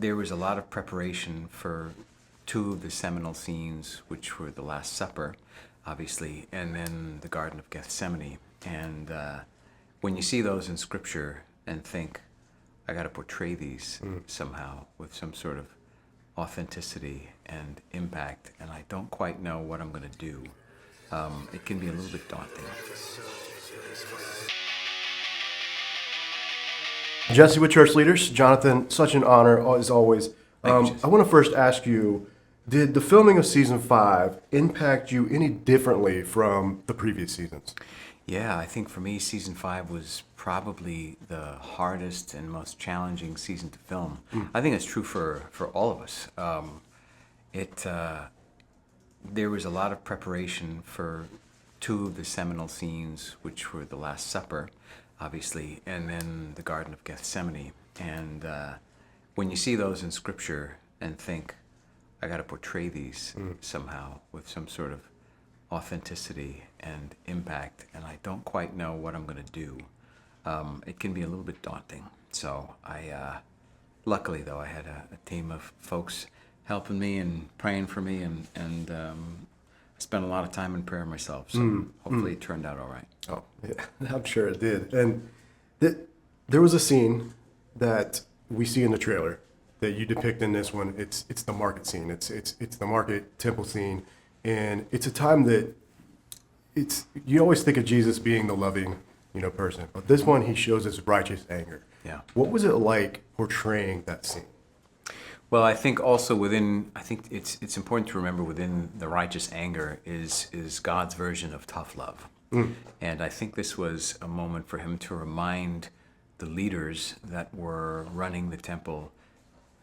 there was a lot of preparation for two of the seminal scenes, which were the Last Supper, obviously, and then the Garden of Gethsemane. And when you see those in Scripture and think, I got to portray these somehow with some sort of authenticity and impact, and I don't quite know what I'm going to do, it can be a little bit daunting. Jesse with Church Leaders. Jonathan, such an honor as always. Thank you, Jesse. I want to first ask you, did the filming of season 5 impact you any differently from the previous seasons? Yeah, I think for me, season 5 was probably the hardest and most challenging season to film. I think it's true for all of us. There was a lot of preparation for two of the seminal scenes, which were the Last Supper, obviously, and then the Garden of Gethsemane. And when you see those in Scripture and think, I got to portray these somehow with some sort of authenticity and impact, and I don't quite know what I'm going to do, it can be a little bit daunting. So luckily though, I had a team of folks helping me and praying for me, and I spent a lot of time in prayer myself, so hopefully it turned out all right. Oh, yeah, I'm sure it did. And there was a scene that we see in the trailer that you depict in this one. It's the market scene. It's the market temple scene, and it's a time that you always think of Jesus being the loving, person, but this one he shows his righteous anger. Yeah. What was it like portraying that scene? Well, I think also it's important to remember within the righteous anger is God's version of tough love. And I think this was a moment for him to remind the leaders that were running the temple,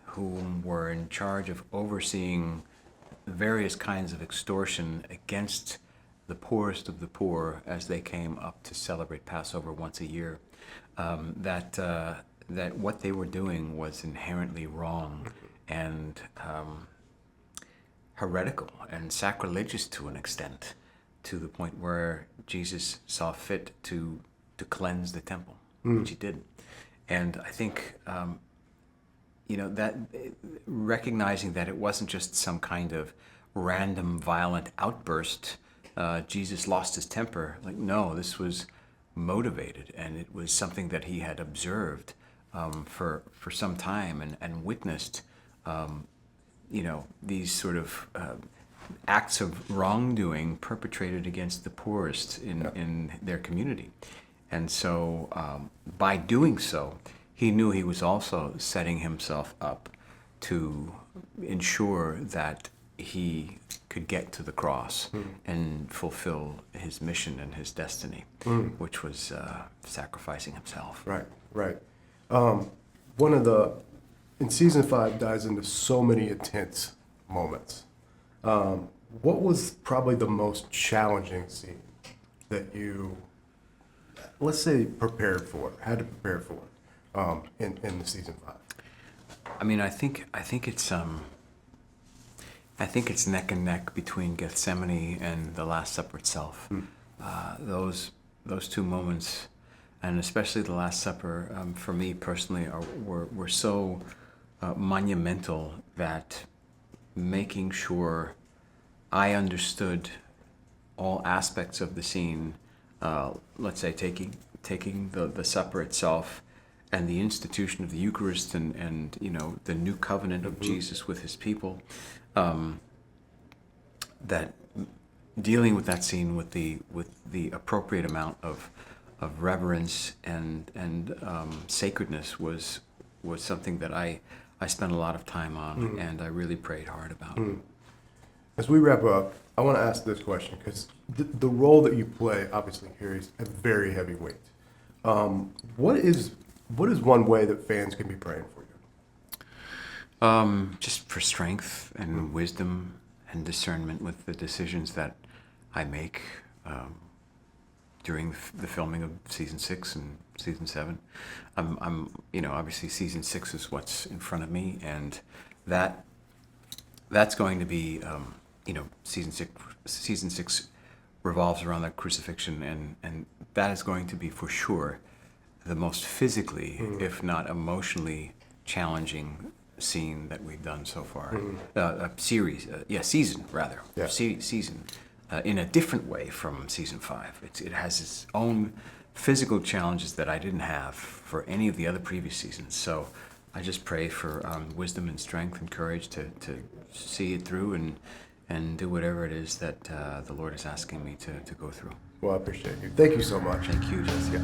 whom were in charge of overseeing various kinds of extortion against the poorest of the poor as they came up to celebrate Passover once a year, that what they were doing was inherently wrong and heretical and sacrilegious to an extent, to the point where Jesus saw fit to cleanse the temple, which he did. And I think that recognizing that it wasn't just some kind of random violent outburst, Jesus lost his temper. No, this was motivated, and it was something that he had observed for some time and witnessed. These sort of acts of wrongdoing perpetrated against the poorest in their community. And so by doing so, he knew he was also setting himself up to ensure that he could get to the cross and fulfill his mission and his destiny, which was sacrificing himself. Right. In season 5 dives into so many intense moments. What was probably the most challenging scene that you, let's say, had to prepare for in the season 5? I mean, I think it's neck and neck between Gethsemane and the Last Supper itself. Those two moments, and especially the Last Supper, for me personally, were so monumental that making sure I understood all aspects of the scene, let's say taking the supper itself and the institution of the Eucharist and the new covenant of Jesus with his people, that dealing with that scene with the appropriate amount of reverence and sacredness was something that I spent a lot of time on, and I really prayed hard about. As we wrap up, I want to ask this question, because the role that you play obviously carries a very heavy weight. What is one way that fans can be praying for you? Just for strength and wisdom and discernment with the decisions that I make during the filming of season 6 and season 7. I'm obviously season 6 is what's in front of me, and that's going to be season 6 revolves around the crucifixion, and that is going to be for sure the most physically, if not emotionally, challenging scene that we've done so far. Season rather. Yeah. Season. In a different way from season 5. It has its own physical challenges that I didn't have for any of the other previous seasons. So I just pray for wisdom and strength and courage to see it through and do whatever it is that the Lord is asking me to go through. Well, I appreciate you. Thank you so much. Thank you, Jessica.